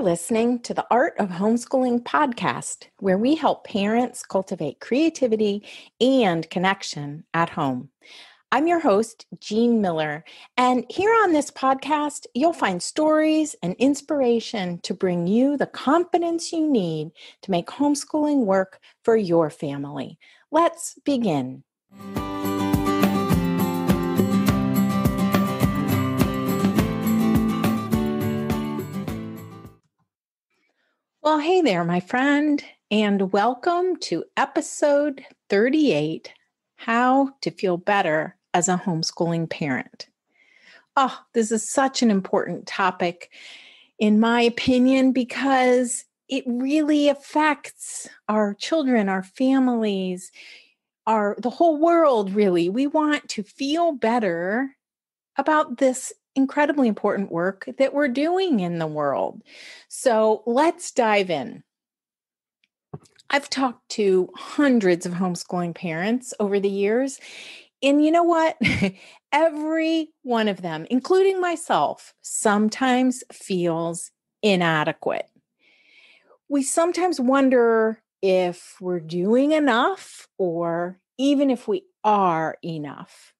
listening to the Art of Homeschooling podcast, where we help parents cultivate creativity and connection at home. I'm your host, Jean Miller, and here on this podcast, you'll find stories and inspiration to bring you the confidence you need to make homeschooling work for your family. Let's begin. Well, hey there, my friend, and welcome to episode 38, How to Feel Better as a Homeschooling Parent. Oh, this is such an important topic, in my opinion, because it really affects our children, our families, the whole world, really. We want to feel better about this incredibly important work that we're doing in the world. So let's dive in. I've talked to hundreds of homeschooling parents over the years, and you know what? Every one of them, including myself, sometimes feels inadequate. We sometimes wonder if we're doing enough or even if we are enough.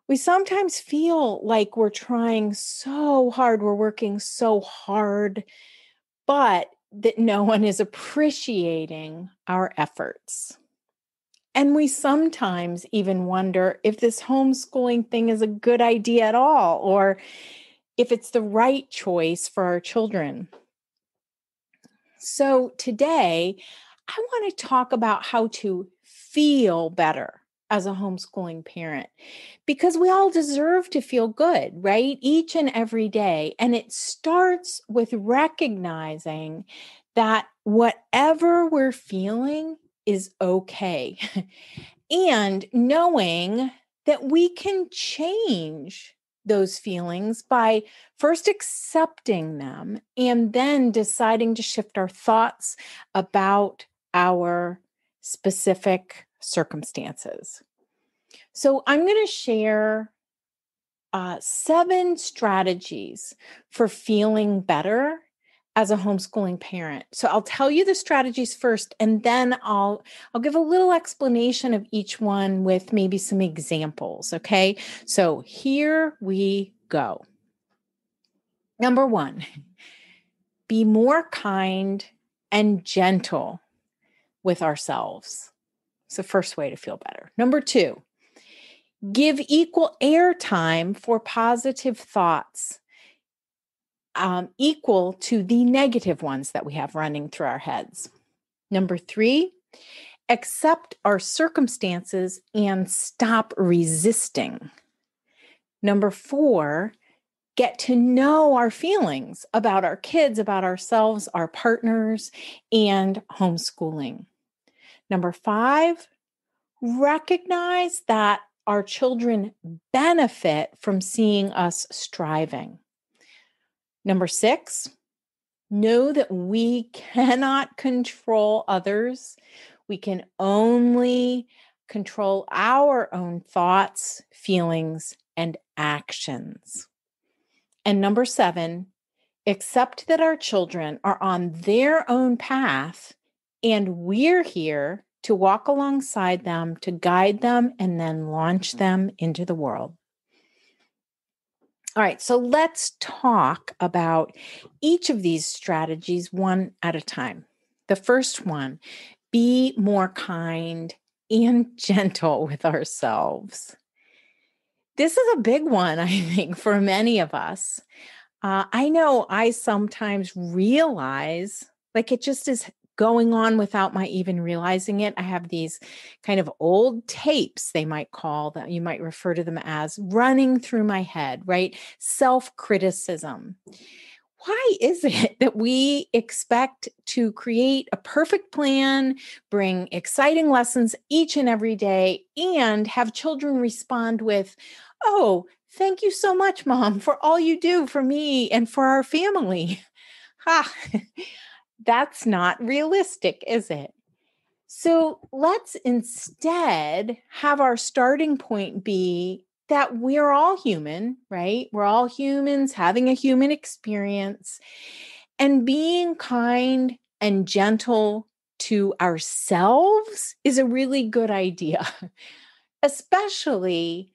We sometimes feel like we're trying so hard, we're working so hard, but that no one is appreciating our efforts. And we sometimes even wonder if this homeschooling thing is a good idea at all, or if it's the right choice for our children. So today, I want to talk about how to feel better as a homeschooling parent, because we all deserve to feel good, right? Each and every day. And it starts with recognizing that whatever we're feeling is okay. And knowing that we can change those feelings by first accepting them and then deciding to shift our thoughts about our specific circumstances. So I'm going to share 7 strategies for feeling better as a homeschooling parent. So I'll tell you the strategies first, and then I'll give a little explanation of each one with maybe some examples. Okay, so here we go. Number 1, be more kind and gentle with ourselves. It's the first way to feel better. Number 2, give equal airtime for positive thoughts, equal to the negative ones that we have running through our heads. Number 3, accept our circumstances and stop resisting. Number 4, get to know our feelings about our kids, about ourselves, our partners, and homeschooling. Number 5, recognize that our children benefit from seeing us striving. Number 6, know that we cannot control others. We can only control our own thoughts, feelings, and actions. And number 7, accept that our children are on their own path and we're here to walk alongside them, to guide them, and then launch them into the world. All right, so let's talk about each of these strategies one at a time. The first one, be more kind and gentle with ourselves. This is a big one, I think, for many of us. I know I sometimes realize, like it just is going on without my even realizing it. I have these kind of old tapes, they might call that, you might refer to them as, running through my head, right? Self-criticism. Why is it that we expect to create a perfect plan, bring exciting lessons each and every day, and have children respond with, "Oh, thank you so much, Mom, for all you do for me and for our family"? Ha! That's not realistic, is it? So let's instead have our starting point be that we're all human, right? We're all humans having a human experience. And being kind and gentle to ourselves is a really good idea, especially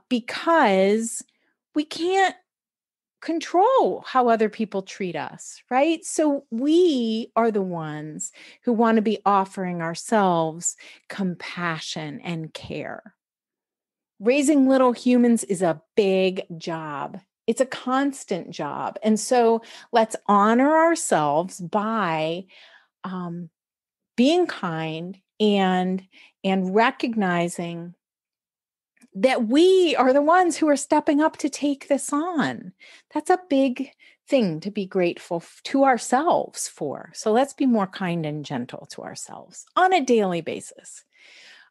because we can't control how other people treat us, right? So we are the ones who want to be offering ourselves compassion and care. Raising little humans is a big job. It's a constant job. And so let's honor ourselves by being kind and recognizing that we are the ones who are stepping up to take this on. That's a big thing to be grateful to ourselves for. So let's be more kind and gentle to ourselves on a daily basis.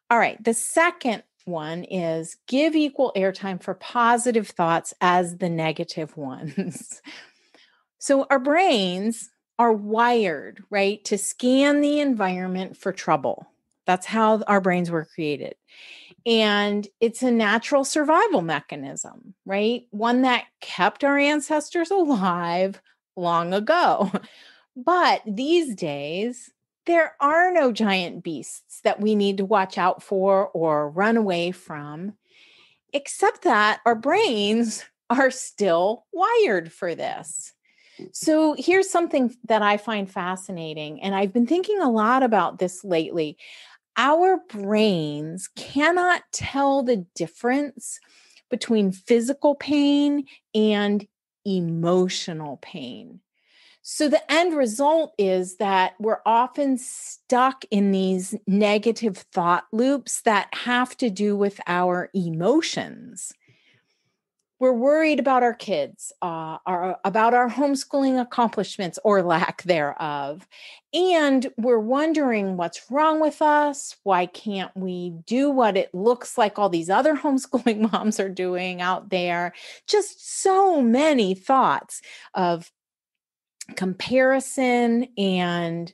All right. The second one is give equal airtime for positive thoughts as the negative ones. So our brains are wired, right, to scan the environment for trouble. That's how our brains were created. And it's a natural survival mechanism, right? One that kept our ancestors alive long ago. But these days, there are no giant beasts that we need to watch out for or run away from, except that our brains are still wired for this. So here's something that I find fascinating, and I've been thinking a lot about this lately. Our brains cannot tell the difference between physical pain and emotional pain. So the end result is that we're often stuck in these negative thought loops that have to do with our emotions. We're worried about our kids, about our homeschooling accomplishments or lack thereof. And we're wondering what's wrong with us. Why can't we do what it looks like all these other homeschooling moms are doing out there? Just so many thoughts of comparison and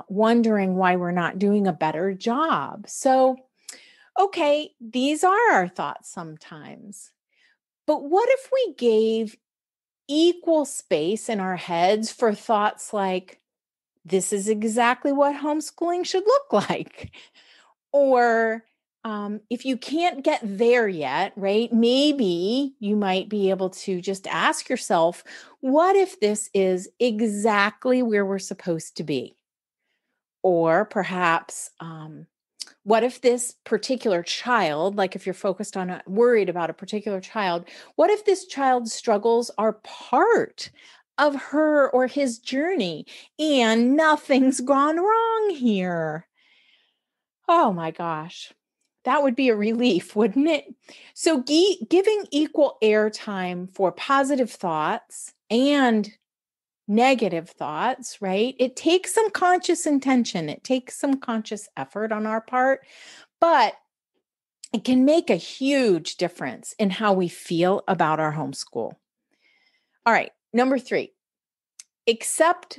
wondering why we're not doing a better job. So, okay, these are our thoughts sometimes. But what if we gave equal space in our heads for thoughts like, this is exactly what homeschooling should look like? Or if you can't get there yet, right, maybe you might be able to just ask yourself, what if this is exactly where we're supposed to be? Or perhaps, what if this particular child, like if you're focused on worried about a particular child, what if this child's struggles are part of her or his journey and nothing's gone wrong here? Oh my gosh. That would be a relief, wouldn't it? So giving equal airtime for positive thoughts and negative thoughts, right? It takes some conscious intention. It takes some conscious effort on our part, but it can make a huge difference in how we feel about our homeschool. All right. Number 3, accept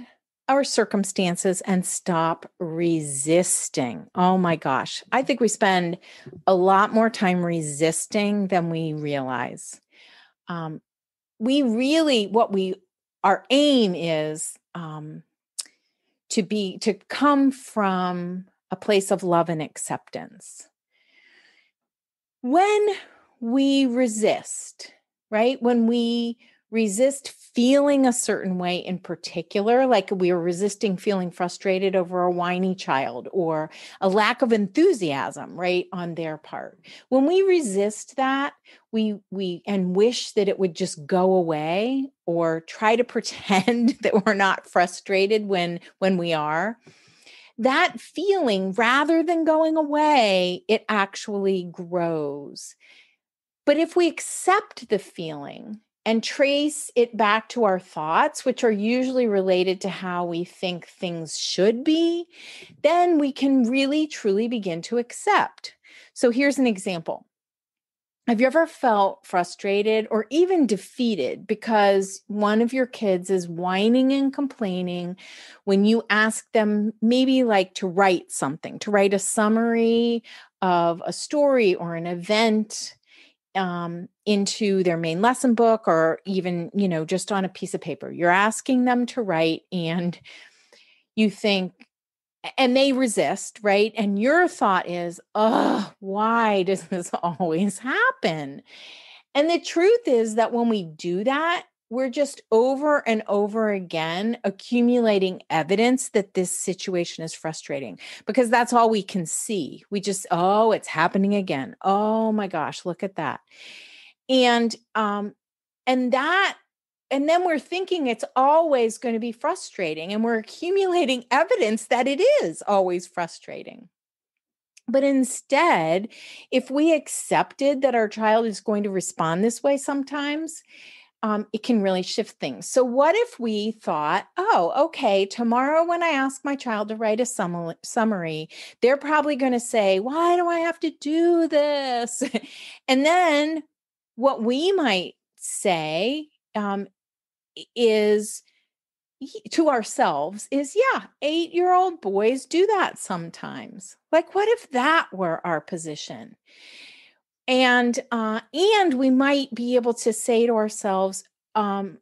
our circumstances and stop resisting. Oh my gosh. I think we spend a lot more time resisting than we realize. Our aim is to come from a place of love and acceptance. When we resist, right? When we resist feeling a certain way in particular, like we are resisting feeling frustrated over a whiny child or a lack of enthusiasm, right, on their part. When we resist that, we and wish that it would just go away or try to pretend that we're not frustrated when we are. That feeling, rather than going away, it actually grows. But if we accept the feeling and trace it back to our thoughts, which are usually related to how we think things should be, then we can really, truly begin to accept. So here's an example. Have you ever felt frustrated or even defeated because one of your kids is whining and complaining when you ask them maybe like to write something, to write a summary of a story or an event? into their main lesson book or even, just on a piece of paper. You're asking them to write and you think, and they resist, right? And your thought is, oh, why does this always happen? And the truth is that when we do that, we're just over and over again accumulating evidence that this situation is frustrating because that's all we can see. We just, oh, it's happening again. Oh my gosh, look at that. And that and then we're thinking it's always going to be frustrating and we're accumulating evidence that it is always frustrating. But instead, if we accepted that our child is going to respond this way sometimes, it can really shift things. So what if we thought, oh, okay, tomorrow when I ask my child to write a summary, they're probably going to say, why do I have to do this? And then what we might say is to ourselves is, yeah, 8-year-old boys do that sometimes. Like, what if that were our position? And we might be able to say to ourselves, then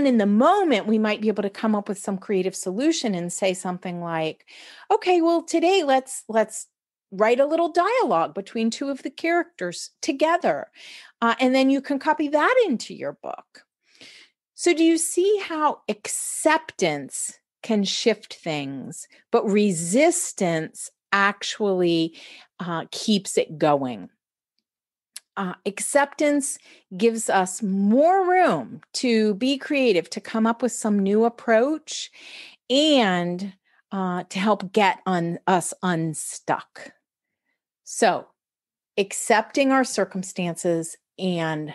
in the moment, we might be able to come up with some creative solution and say something like, okay, well, today let's write a little dialogue between two of the characters together. And then you can copy that into your book. So do you see how acceptance can shift things, but resistance actually keeps it going? Acceptance gives us more room to be creative, to come up with some new approach, and to help get us unstuck. So accepting our circumstances and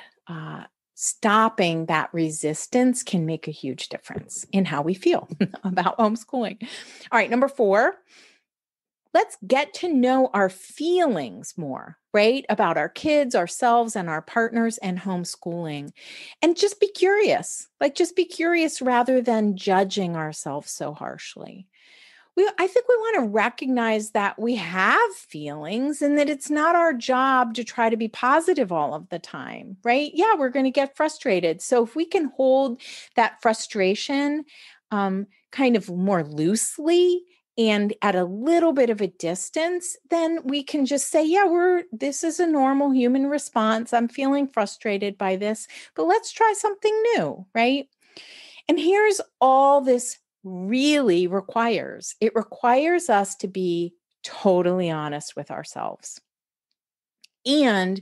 stopping that resistance can make a huge difference in how we feel about homeschooling. All right, number 4, let's get to know our feelings more, right? About our kids, ourselves, and our partners and homeschooling. And just be curious, just be curious rather than judging ourselves so harshly. I think we want to recognize that we have feelings and that it's not our job to try to be positive all of the time, right? Yeah, we're going to get frustrated. So if we can hold that frustration kind of more loosely and at a little bit of a distance, then we can just say, yeah, this is a normal human response. I'm feeling frustrated by this, but let's try something new, right? And here's all this really requires. It requires us to be totally honest with ourselves. And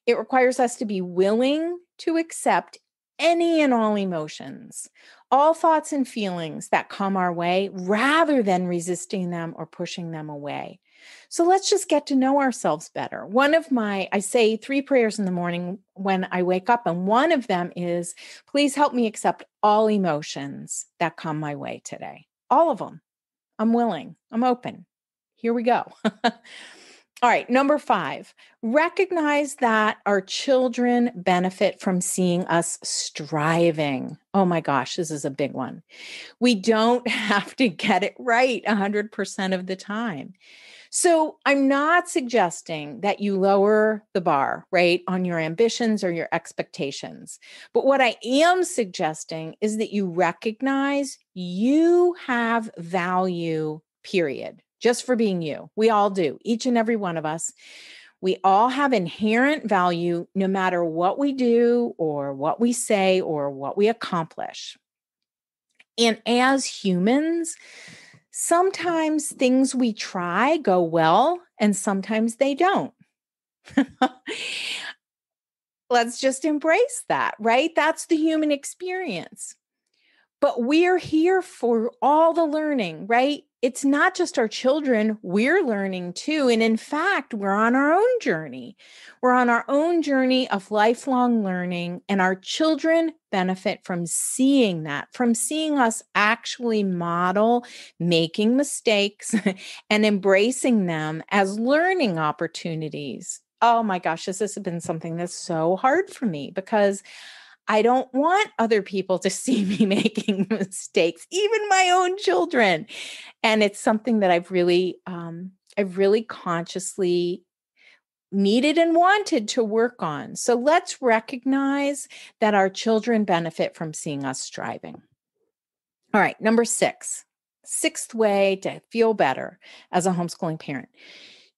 it requires us to be willing to accept any and all emotions, all thoughts and feelings that come our way, rather than resisting them or pushing them away. So let's just get to know ourselves better. I say 3 prayers in the morning when I wake up, and one of them is, please help me accept all emotions that come my way today. All of them. I'm willing. I'm open. Here we go. All right, number 5, recognize that our children benefit from seeing us striving. Oh my gosh, this is a big one. We don't have to get it right 100% of the time. So I'm not suggesting that you lower the bar, right, on your ambitions or your expectations. But what I am suggesting is that you recognize you have value, period. Just for being you. We all do, each and every one of us. We all have inherent value no matter what we do or what we say or what we accomplish. And as humans, sometimes things we try go well and sometimes they don't. Let's just embrace that, right? That's the human experience. But we're here for all the learning, right? It's not just our children, we're learning too. And in fact, we're on our own journey. We're on our own journey of lifelong learning, and our children benefit from seeing that, from seeing us actually model making mistakes and embracing them as learning opportunities. Oh my gosh, this has been something that's so hard for me because I don't want other people to see me making mistakes, even my own children. And it's something that I've really consciously needed and wanted to work on. So let's recognize that our children benefit from seeing us striving. All right, number sixth way to feel better as a homeschooling parent.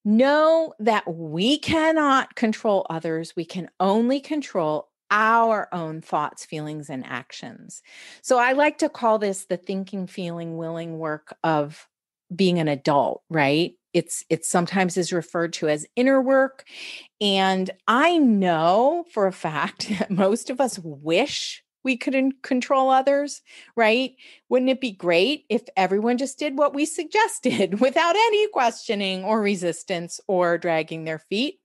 Know that we cannot control others. We can only control our own thoughts, feelings, and actions. So I like to call this the thinking, feeling, willing work of being an adult, right? It sometimes is referred to as inner work. And I know for a fact that most of us wish we couldn't control others, right? Wouldn't it be great if everyone just did what we suggested without any questioning or resistance or dragging their feet?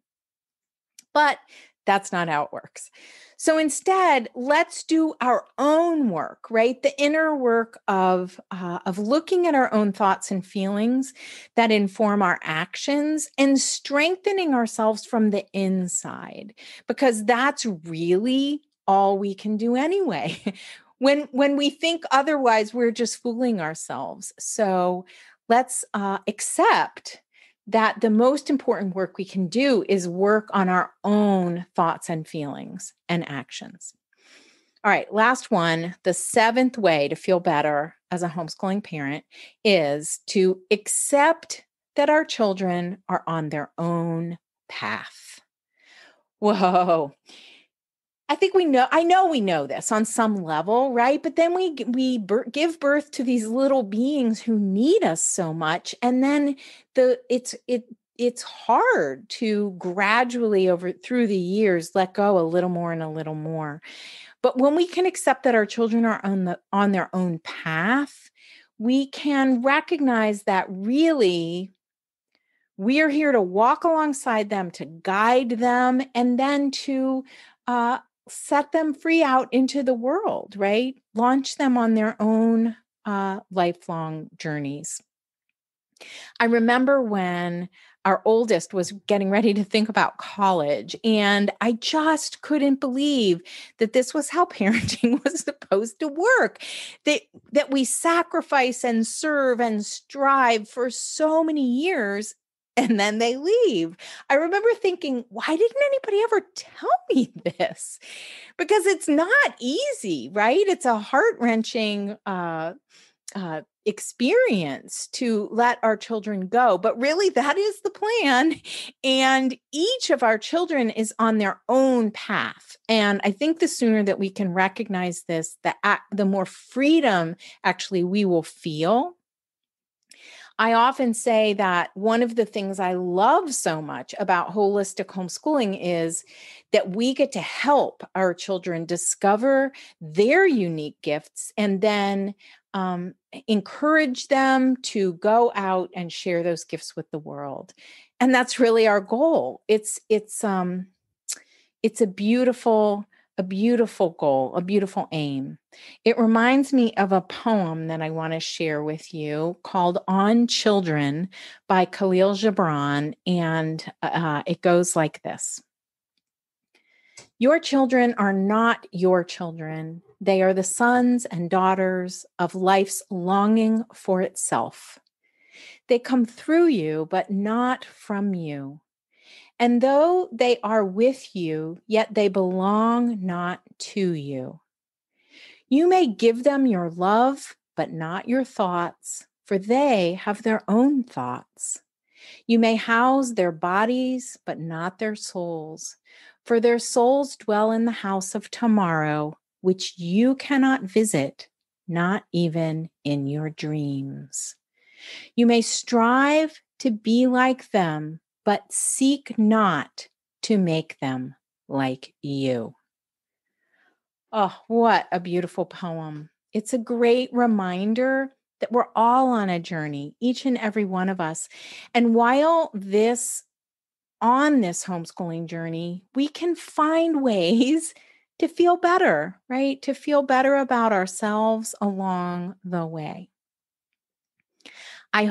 But that's not how it works. So instead, let's do our own work, right? The inner work of looking at our own thoughts and feelings that inform our actions and strengthening ourselves from the inside, because that's really all we can do anyway. When we think otherwise, we're just fooling ourselves. So let's accept that the most important work we can do is work on our own thoughts and feelings and actions. All right, last one, the seventh way to feel better as a homeschooling parent is to accept that our children are on their own path. Whoa. I know we know this on some level, right? But then we give birth to these little beings who need us so much. And then it's hard to gradually through the years, let go a little more and a little more. But when we can accept that our children are on their own path, we can recognize that really we are here to walk alongside them, to guide them, and then to set them free out into the world, right? Launch them on their own lifelong journeys. I remember when our oldest was getting ready to think about college, and I just couldn't believe that this was how parenting was supposed to work. That we sacrifice and serve and strive for so many years, and then they leave. I remember thinking, why didn't anybody ever tell me this? Because it's not easy, right? It's a heart-wrenching experience to let our children go. But really, that is the plan. And each of our children is on their own path. And I think the sooner that we can recognize this, the more freedom actually we will feel. I often say that one of the things I love so much about holistic homeschooling is that we get to help our children discover their unique gifts and then encourage them to go out and share those gifts with the world. And that's really our goal. It's a beautiful goal, a beautiful aim. It reminds me of a poem that I want to share with you called On Children by Khalil Gibran. And it goes like this. Your children are not your children. They are the sons and daughters of life's longing for itself. They come through you, but not from you. And though they are with you, yet they belong not to you. You may give them your love, but not your thoughts, for they have their own thoughts. You may house their bodies, but not their souls, for their souls dwell in the house of tomorrow, which you cannot visit, not even in your dreams. You may strive to be like them, but seek not to make them like you. Oh, what a beautiful poem. It's a great reminder that we're all on a journey, each and every one of us. And while on this homeschooling journey, we can find ways to feel better, right? To feel better about ourselves along the way. I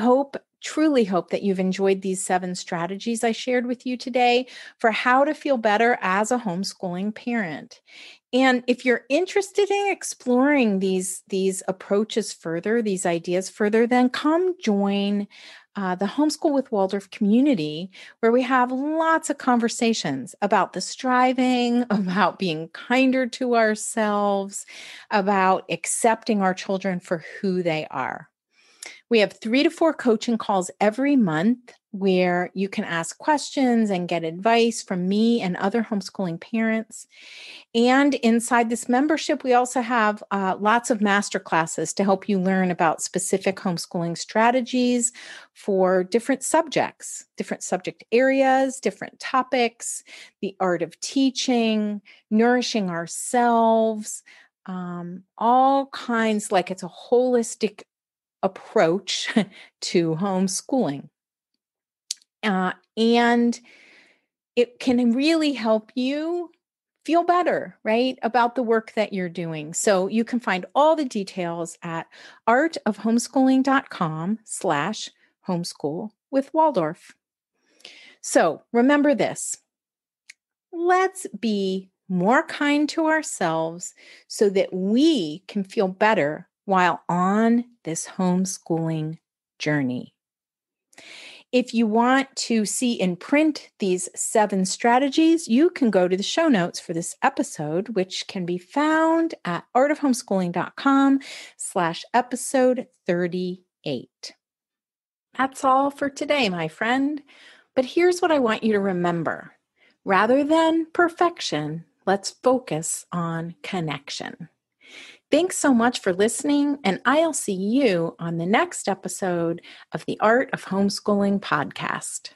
truly hope that you've enjoyed these 7 strategies I shared with you today for how to feel better as a homeschooling parent. And if you're interested in exploring these approaches further, these ideas further, then come join the Homeschool with Waldorf community, where we have lots of conversations about the striving, about being kinder to ourselves, about accepting our children for who they are. We have 3 to 4 coaching calls every month where you can ask questions and get advice from me and other homeschooling parents. And inside this membership, we also have lots of master classes to help you learn about specific homeschooling strategies for different subjects, different subject areas, different topics, the art of teaching, nourishing ourselves, all kinds, like it's a holistic approach to homeschooling. And it can really help you feel better, right, about the work that you're doing. So you can find all the details at artofhomeschooling.com/homeschool with Waldorf. So remember this, let's be more kind to ourselves so that we can feel better while on this homeschooling journey. If you want to see in print these 7 strategies, you can go to the show notes for this episode, which can be found at artofhomeschooling.com/episode 38. That's all for today, my friend. But here's what I want you to remember. Rather than perfection, let's focus on connection. Thanks so much for listening, and I'll see you on the next episode of the Art of Homeschooling podcast.